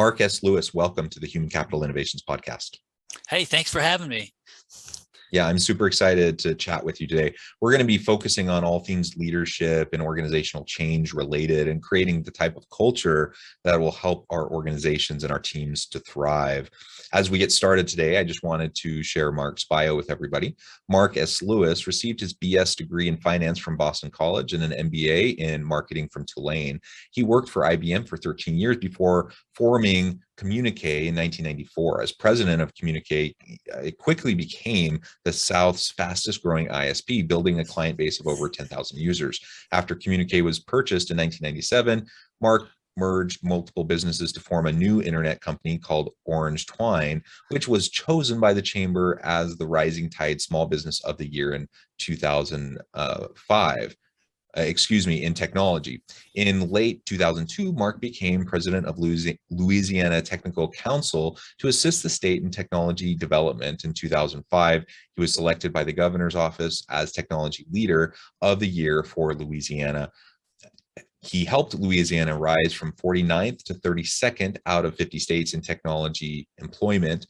Mark S. Lewis, welcome to the Human Capital Innovations Podcast. Hey, thanks for having me. Yeah, I'm super excited to chat with you today. We're going to be focusing on all things leadership and organizational change related and creating the type of culture that will help our organizations and our teams to thrive. As we get started today, I just wanted to share Mark's bio with everybody. Mark S. Lewis received his BS degree in finance from Boston College and an MBA in marketing from Tulane. He worked for IBM for 13 years before forming Communique in 1994. As president of Communique, it quickly became the South's fastest growing ISP, building a client base of over 10,000 users. After Communique was purchased in 1997, Mark merged multiple businesses to form a new internet company called Orange Twine, which was chosen by the Chamber as the Rising Tide Small Business of the Year in 2005. In technology. In late 2002, Mark became president of Louisiana Technical Council to assist the state in technology development. In 2005, he was selected by the governor's office as technology leader of the year for Louisiana. He helped Louisiana rise from 49th to 32nd out of 50 states in technology employment.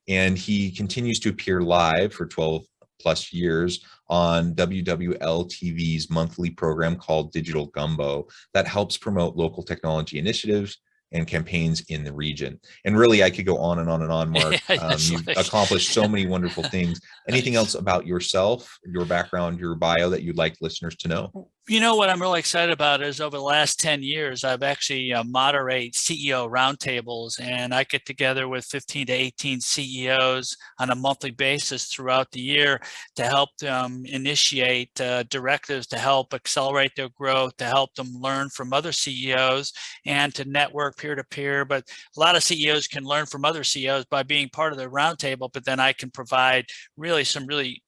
And he continues to appear live for 12 plus years on WWL-TV's monthly program called Digital Gumbo that helps promote local technology initiatives and campaigns in the region. And really, I could go on and on and on, Mark. You've accomplished so many wonderful things. Anything else about yourself, your background, your bio that you'd like listeners to know? You know what I'm really excited about is over the last 10 years, I've actually moderate CEO roundtables, and I get together with 15 to 18 CEOs on a monthly basis throughout the year to help them initiate directives to help accelerate their growth, to help them learn from other CEOs and to network peer-to-peer. But a lot of CEOs can learn from other CEOs by being part of the roundtable, but then I can provide really some really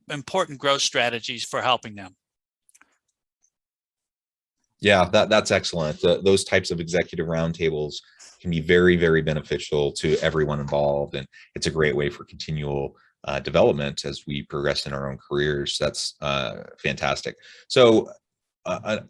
important growth strategies for helping them. Yeah, that's excellent. Those types of executive roundtables can be very, very beneficial to everyone involved. And it's a great way for continual development as we progress in our own careers. That's fantastic. So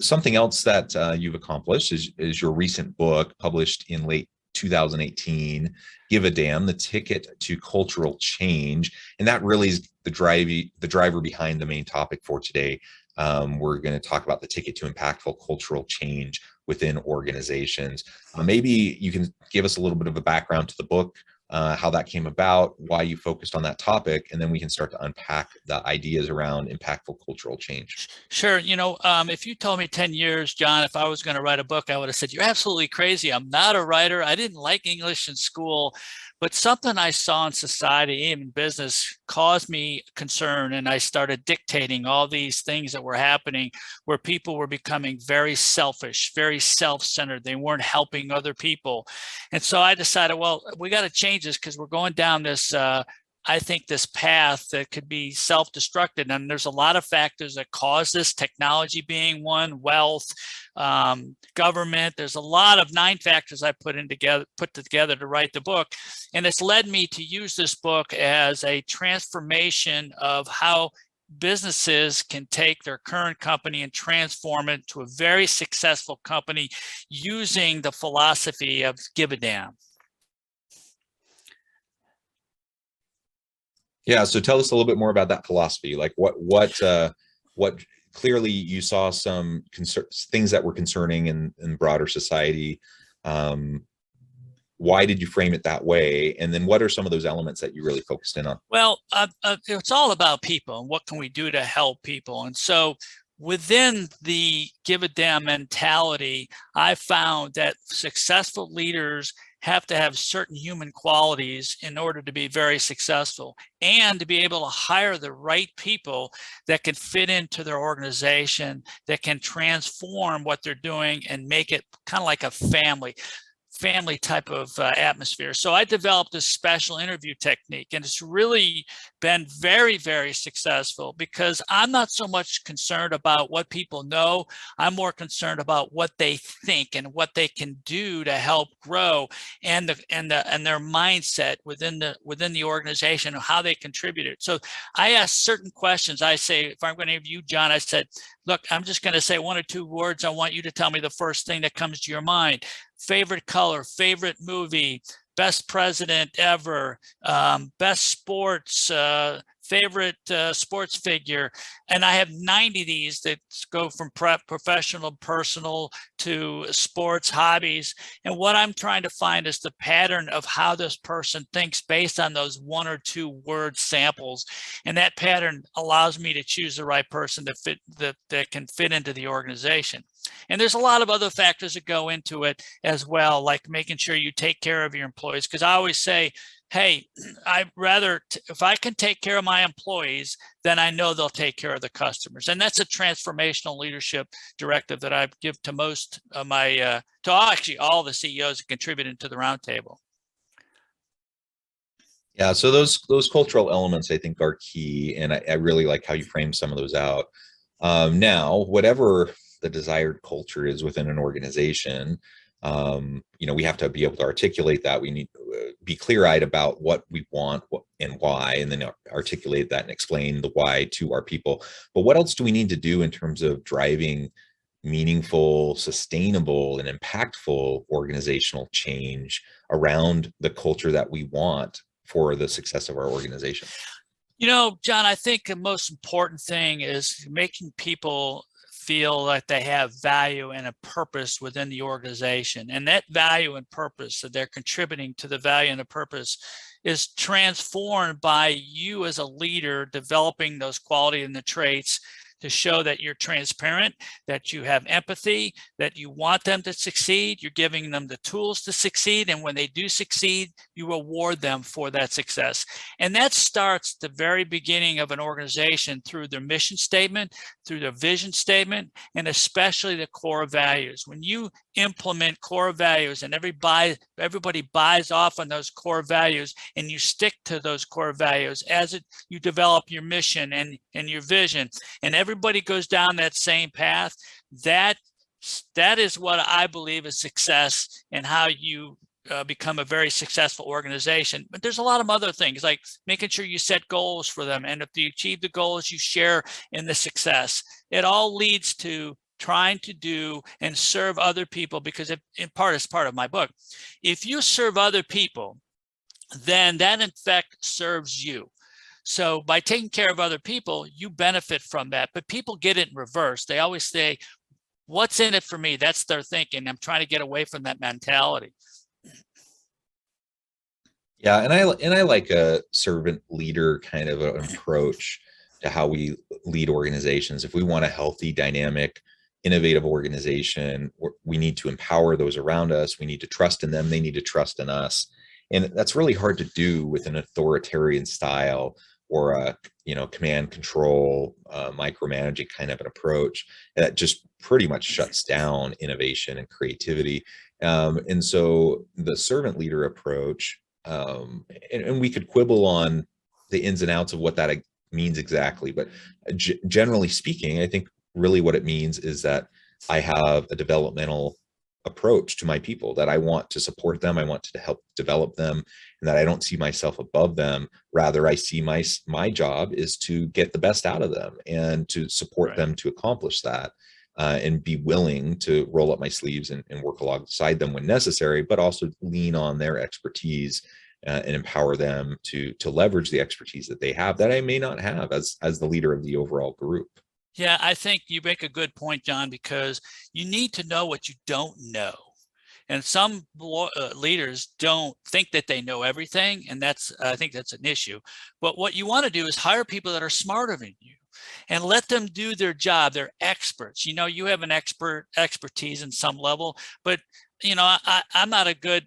something else that you've accomplished is your recent book published in late 2018, Give a Damn, the Ticket to Cultural Change. And that really is the driver behind the main topic for today. We're going to talk about the ticket to impactful cultural change within organizations. Maybe you can give us a little bit of a background to the book, how that came about, why you focused on that topic, and then we can start to unpack the ideas around impactful cultural change. Sure. If you told me 10 years, John, if I was going to write a book, I would have said, you're absolutely crazy. I'm not a writer. I didn't like English in school. But something I saw in society, even business, caused me concern. And I started dictating all these things that were happening where people were becoming very selfish, very self-centered. They weren't helping other people. And so I decided, well, we got to change this because we're going down this I think this path that could be self-destructive. And there's a lot of factors that cause this, technology being one, wealth, government. There's a lot of 9 factors I put together to write the book. And it's led me to use this book as a transformation of how businesses can take their current company and transform it to a very successful company using the philosophy of give a damn. Yeah, so tell us a little bit more about that philosophy. Like what clearly you saw some things that were concerning in broader society. Why did you frame it that way? And then what are some of those elements that you really focused in on? Well, it's all about people and what can we do to help people. And so within the give a damn mentality, I found that successful leaders have to have certain human qualities in order to be very successful and to be able to hire the right people that can fit into their organization, that can transform what they're doing and make it kind of like a family type of atmosphere. So I developed a special interview technique, and it's really been very, very successful because I'm not so much concerned about what people know. I'm more concerned about what they think and what they can do to help grow and their mindset within the organization and how they contribute it. So I ask certain questions. I say, if I'm going to interview John, I said, look, I'm just going to say 1 or 2 words. I want you to tell me the first thing that comes to your mind. favorite color, favorite movie, best president ever, best sports, favorite sports figure. And I have 90 of these that go from professional, personal to sports, hobbies. And what I'm trying to find is the pattern of how this person thinks based on those 1 or 2 word samples. And that pattern allows me to choose the right person that can fit into the organization. And there's a lot of other factors that go into it as well, like making sure you take care of your employees. Because I always say, hey, I'd rather, if I can take care of my employees, then I know they'll take care of the customers. And that's a transformational leadership directive that I give to most of my, to actually all the CEOs that contributed to the roundtable. Yeah, so those cultural elements I think are key, and I really like how you frame some of those out. Now, whatever the desired culture is within an organization, we have to be able to articulate that. We need to be clear-eyed about what we want and why, and then articulate that and explain the why to our people. But what else do we need to do in terms of driving meaningful, sustainable, and impactful organizational change around the culture that we want for the success of our organization? John, I think the most important thing is making people feel like they have value and a purpose within the organization. And that value and purpose that they're contributing to the value and the purpose is transformed by you as a leader developing those qualities and the traits to show that you're transparent, that you have empathy, that you want them to succeed. You're giving them the tools to succeed. And when they do succeed, you reward them for that success. And that starts the very beginning of an organization through their mission statement, through their vision statement, and especially the core values. When you implement core values and everybody buys off on those core values, and you stick to those core values as you develop your mission and your vision, and everybody goes down that same path, that is what I believe is success and how you become a very successful organization. But there's a lot of other things, like making sure you set goals for them. And if you achieve the goals, you share in the success. It all leads to trying to do and serve other people, because in part, it's part of my book. If you serve other people, then that in fact serves you. So by taking care of other people, you benefit from that. But people get it in reverse. They always say, what's in it for me? That's their thinking. I'm trying to get away from that mentality. Yeah, and I like a servant leader kind of an approach to how we lead organizations. If we want a healthy, dynamic, innovative organization, we need to empower those around us. We need to trust in them. They need to trust in us. And that's really hard to do with an authoritarian style or a command control, micromanaging kind of an approach that just pretty much shuts down innovation and creativity. And so the servant leader approach, and we could quibble on the ins and outs of what that means exactly, but generally speaking, I think really what it means is that I have a developmental approach to my people, that I want to support them, I want to help develop them, and that I don't see myself above them. Rather, I see my job is to get the best out of them and to support them to accomplish that, and be willing to roll up my sleeves and work alongside them when necessary, but also lean on their expertise and empower them to leverage the expertise that they have that I may not have as the leader of the overall group. Yeah, I think you make a good point, John, because you need to know what you don't know. And some leaders don't think that they know everything, and I think that's an issue. But what you want to do is hire people that are smarter than you and let them do their job. They're experts. You have an expertise in some level, but I'm not a good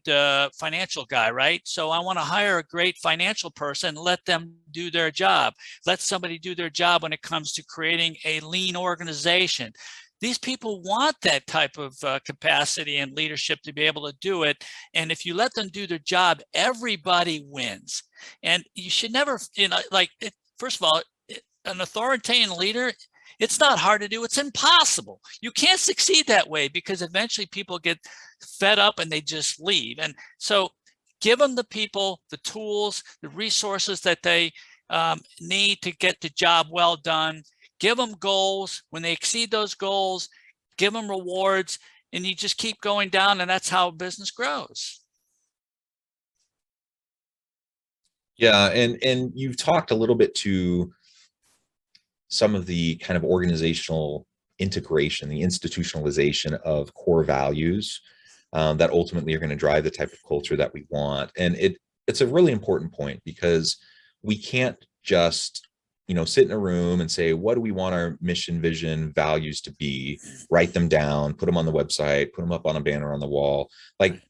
financial guy, right? So I want to hire a great financial person, let them do their job. Let somebody do their job when it comes to creating a lean organization. These people want that type of capacity and leadership to be able to do it. And if you let them do their job, everybody wins. And you should never, first of all, an authoritarian leader, it's not hard to do. It's impossible. You can't succeed that way, because eventually people get fed up and they just leave. And so give them the people, the tools, the resources that they need to get the job well done. Give them goals. When they exceed those goals, give them rewards. and you just keep going down, and that's how business grows. Yeah, and you've talked a little bit to some of the kind of organizational integration, the institutionalization of core values that ultimately are going to drive the type of culture that we want. And it's a really important point, because we can't just sit in a room and say, what do we want our mission, vision, values to be, write them down, put them on the website, put them up on a banner on the wall. Like,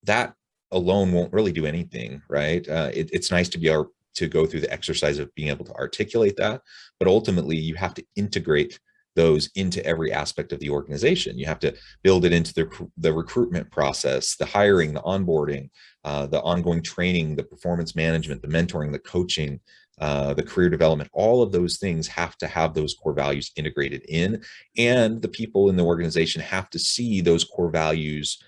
that alone won't really do anything, right? It's nice to be able to go through the exercise of being able to articulate that, but ultimately you have to integrate those into every aspect of the organization. You have to build it into the recruitment process, the hiring, the onboarding, the ongoing training, the performance management, the mentoring, the coaching, the career development. All of those things have to have those core values integrated in, and the people in the organization have to see those core values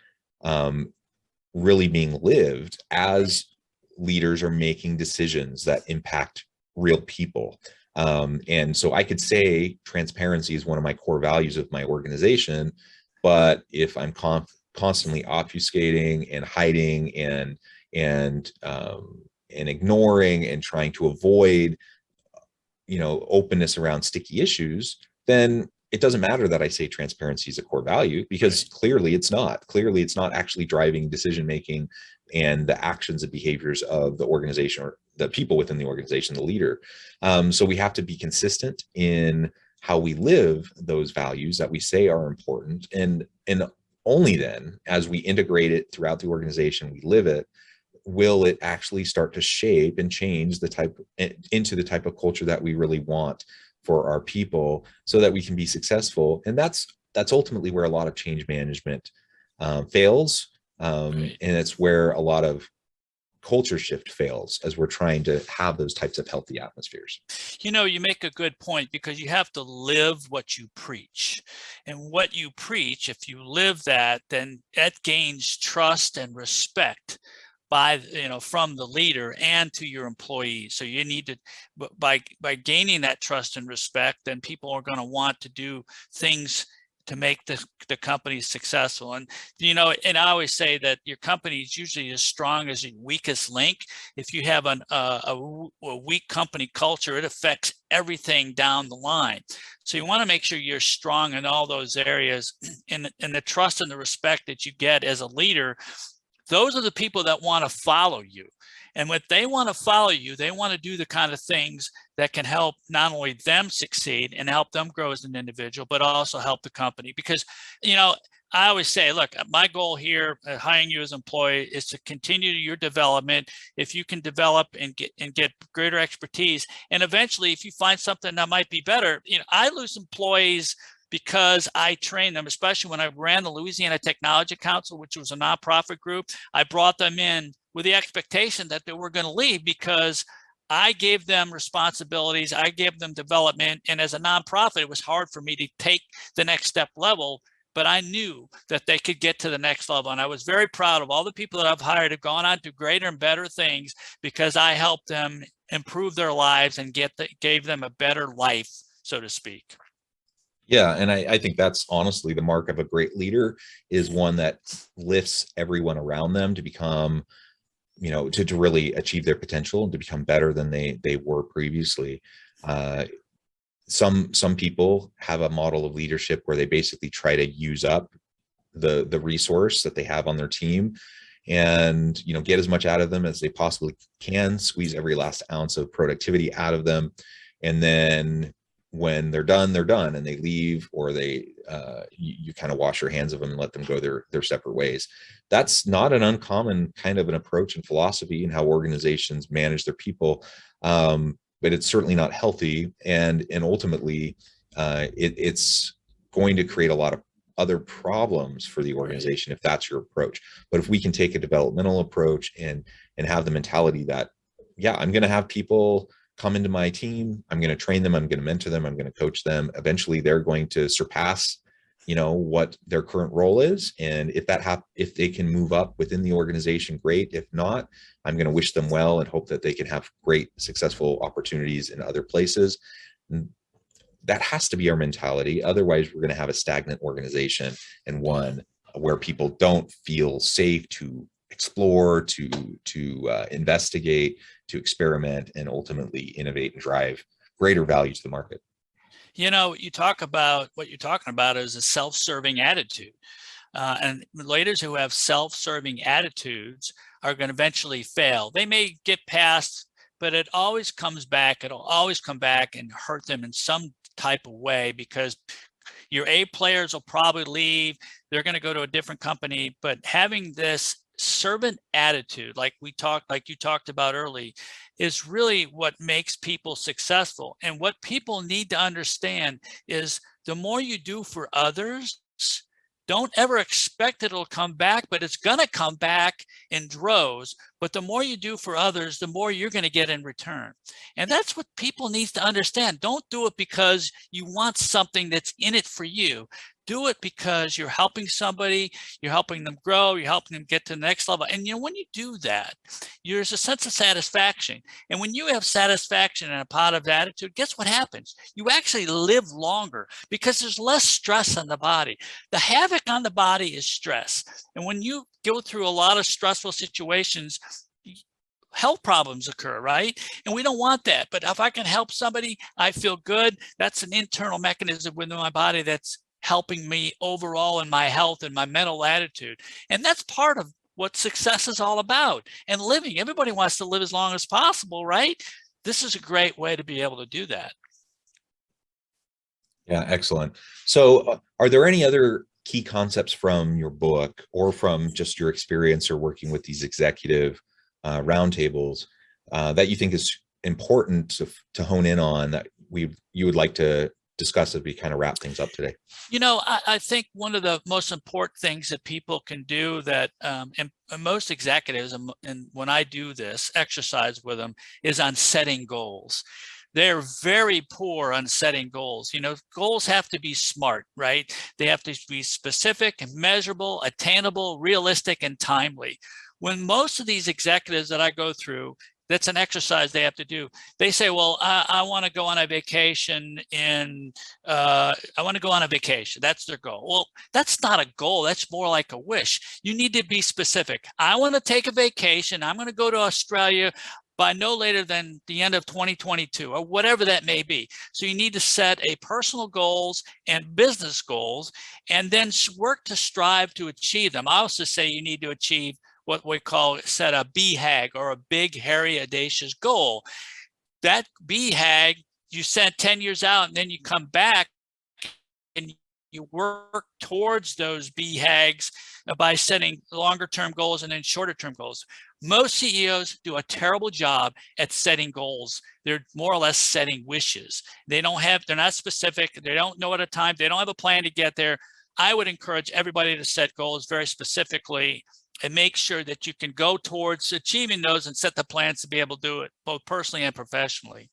really being lived as leaders are making decisions that impact real people. And so I could say transparency is one of my core values of my organization, but if I'm constantly obfuscating and hiding and ignoring and trying to avoid, openness around sticky issues, then it doesn't matter that I say transparency is a core value, because clearly it's not. Clearly it's not actually driving decision making and the actions and behaviors of the organization or the people within the organization, the leader. So we have to be consistent in how we live those values that we say are important, and only then, as we integrate it throughout the organization, we live it, will it actually start to shape and change into the type of culture that we really want for our people, so that we can be successful. And that's ultimately where a lot of change management fails, and it's where a lot of culture shift fails, as we're trying to have those types of healthy atmospheres. You make a good point, because you have to live what you preach. And what you preach, if you live that, then that gains trust and respect from the leader and to your employees. So you need to, by gaining that trust and respect, then people are going to want to do things to make the company successful. And and I always say that your company is usually as strong as your weakest link. If you have a weak company culture, it affects everything down the line. So you want to make sure you're strong in all those areas, and the trust and the respect that you get as a leader. Those are the people that want to follow you. And when they want to follow you, they want to do the kind of things that can help not only them succeed and help them grow as an individual, but also help the company. Because, I always say, look, my goal here at hiring you as an employee is to continue your development. If you can develop and get greater expertise, and eventually if you find something that might be better, I lose employees because I trained them, especially when I ran the Louisiana Technology Council, which was a nonprofit group. I brought them in with the expectation that they were going to leave, because I gave them responsibilities, I gave them development, and as a nonprofit, it was hard for me to take the next step level, but I knew that they could get to the next level. And I was very proud of all the people that I've hired have gone on to greater and better things, because I helped them improve their lives and gave them a better life, so to speak. Yeah, and I think that's honestly the mark of a great leader, is one that lifts everyone around them to become, to really achieve their potential and to become better than they were previously. Some people have a model of leadership where they basically try to use up the resource that they have on their team, and get as much out of them as they possibly can, squeeze every last ounce of productivity out of them, and then when they're done, and they leave, or you kind of wash your hands of them and let them go their separate ways. That's not an uncommon kind of an approach and philosophy in how organizations manage their people, but it's certainly not healthy, and ultimately it's going to create a lot of other problems for the organization if that's your approach. But if we can take a developmental approach and have the mentality that, yeah, I'm going to have people come into my team, I'm going to train them, I'm going to mentor them, I'm going to coach them. Eventually they're going to surpass what their current role is, and if they can move up within the organization, great. If not, I'm going to wish them well and hope that they can have great successful opportunities in other places. That has to be our mentality. Otherwise we're going to have a stagnant organization, and one where people don't feel safe to explore, to investigate, to experiment, and ultimately innovate and drive greater value to the market. You know, you talk about what you're talking about is a self-serving attitude. And leaders who have self-serving attitudes are going to eventually fail. They may get past, but it always comes back. It'll always come back and hurt them in some type of way, because your A players will probably leave. They're going to go to a different company. But having this servant attitude, like you talked about early, is really what makes people successful. And what people need to understand is the more you do for others, don't ever expect it'll come back, but it's going to come back in droves. But the more you do for others, the more you're going to get in return. And that's what people need to understand. Don't do it because you want something that's in it for you. Do it because you're helping somebody, you're helping them grow, you're helping them get to the next level. And you know, when you do that, there's a sense of satisfaction. And when you have satisfaction and a positive attitude, guess what happens? You actually live longer because there's less stress on the body. The havoc on the body is stress. And when you go through a lot of stressful situations, health problems occur, right? And we don't want that. But if I can help somebody, I feel good. That's an internal mechanism within my body that's helping me overall in my health and my mental attitude. And that's part of what success is all about. And living, everybody wants to live as long as possible, right? This is a great way to be able to do that. Yeah, excellent. So are there any other key concepts from your book or from just your experience or working with these executive roundtables that you think is important to hone in on that you would like to discuss as we kind of wrap things up today? You know, I think one of the most important things that people can do that, and most executives, and when I do this exercise with them, is on setting goals. They're very poor on setting goals. You know, goals have to be smart, right? They have to be specific, measurable, attainable, realistic, and timely. When most of these executives that I go through, that's an exercise they have to do. They say, well, I want to go on a vacation I want to go on a vacation. That's their goal. Well, that's not a goal. That's more like a wish. You need to be specific. I want to take a vacation. I'm going to go to Australia by no later than the end of 2022 or whatever that may be. So you need to set a personal goals and business goals and then work to strive to achieve them. I also say you need to achieve what we call set a BHAG, or a big, hairy, audacious goal. That BHAG you set 10 years out, and then you come back and you work towards those BHAGs by setting longer term goals and then shorter term goals. Most CEOs do a terrible job at setting goals. They're more or less setting wishes. They're not specific. They don't know at a time. They don't have a plan to get there. I would encourage everybody to set goals very specifically and make sure that you can go towards achieving those and set the plans to be able to do it both personally and professionally.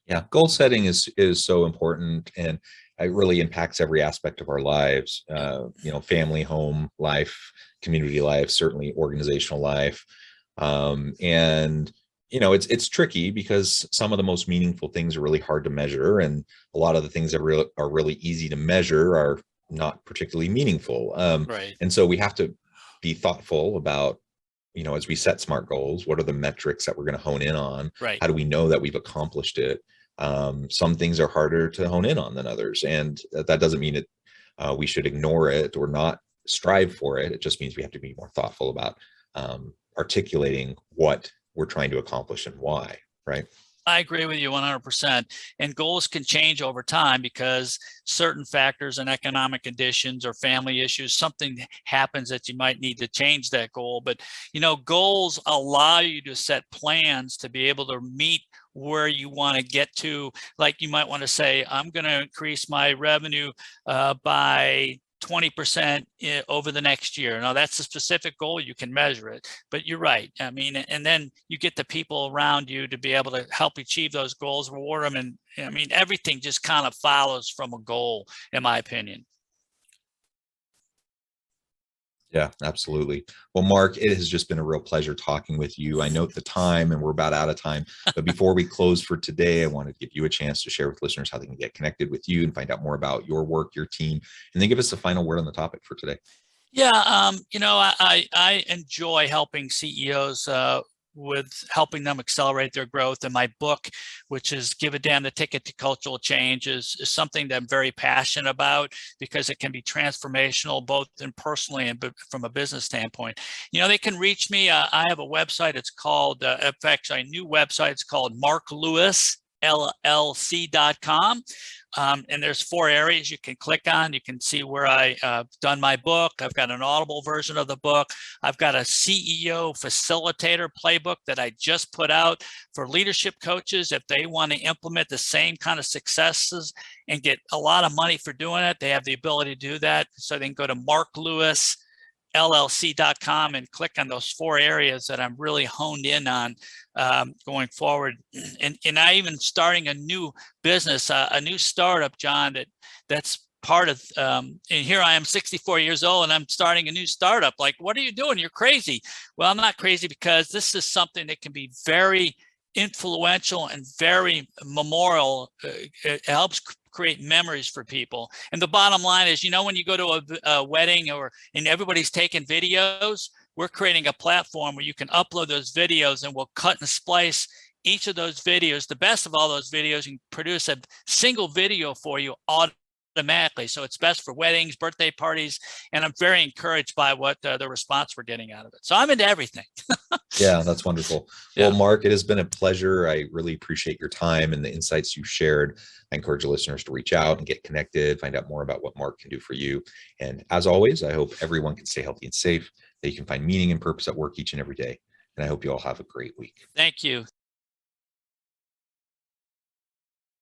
Yeah, goal setting is so important, and it really impacts every aspect of our lives. You know, family, home life, community life, certainly organizational life, and you know, it's tricky because some of the most meaningful things are really hard to measure, and a lot of the things that are really easy to measure are not particularly meaningful. Right. And so we have to be thoughtful about, you know, as we set SMART goals, what are the metrics that we're going to hone in on? Right. How do we know that we've accomplished it? Some things are harder to hone in on than others, and that doesn't mean it we should ignore it or not strive for it. It just means we have to be more thoughtful about articulating what we're trying to accomplish and why, right? I agree with you 100%. And goals can change over time because certain factors and economic conditions or family issues, something happens that you might need to change that goal. But, you know, goals allow you to set plans to be able to meet where you want to get to. Like you might want to say, I'm going to increase my revenue by 20% over the next year. Now that's a specific goal, you can measure it, but you're right. I mean, and then you get the people around you to be able to help achieve those goals, reward them. And I mean, everything just kind of follows from a goal, in my opinion. Yeah, absolutely. Well, Mark, it has just been a real pleasure talking with you. I note the time and we're about out of time. But before we close for today, I want to give you a chance to share with listeners how they can get connected with you and find out more about your work, your team, and then give us a final word on the topic for today. Yeah, I enjoy helping CEOs with helping them accelerate their growth. And my book, which is Give a Damn, the Ticket to Cultural Change, is something that I'm very passionate about because it can be transformational, both in personally and from a business standpoint. They can reach me. I have a website. It's called, actually, a new website. It's called marklewisllc.com. And there's 4 areas you can click on. You can see where I've done my book. I've got an Audible version of the book. I've got a CEO facilitator playbook that I just put out for leadership coaches. If they want to implement the same kind of successes and get a lot of money for doing it, they have the ability to do that. So they can go to marklewisllc.com and click on those 4 areas that I'm really honed in on going forward. And I even starting a new business, a new startup, John, that's part of, and here I am 64 years old and I'm starting a new startup. Like, what are you doing? You're crazy. Well, I'm not crazy because this is something that can be very influential and very memorial. It helps create memories for people. And the bottom line is, when you go to a wedding and everybody's taking videos, we're creating a platform where you can upload those videos and we'll cut and splice each of those videos. The best of all those videos, and produce a single video for you automatically. So it's best for weddings, birthday parties, and I'm very encouraged by what the response we're getting out of it. So I'm into everything. Yeah, that's wonderful. Yeah. Well, Mark, it has been a pleasure. I really appreciate your time and the insights you shared. I encourage listeners to reach out and get connected, find out more about what Mark can do for you. And as always, I hope everyone can stay healthy and safe, that you can find meaning and purpose at work each and every day. And I hope you all have a great week. Thank you.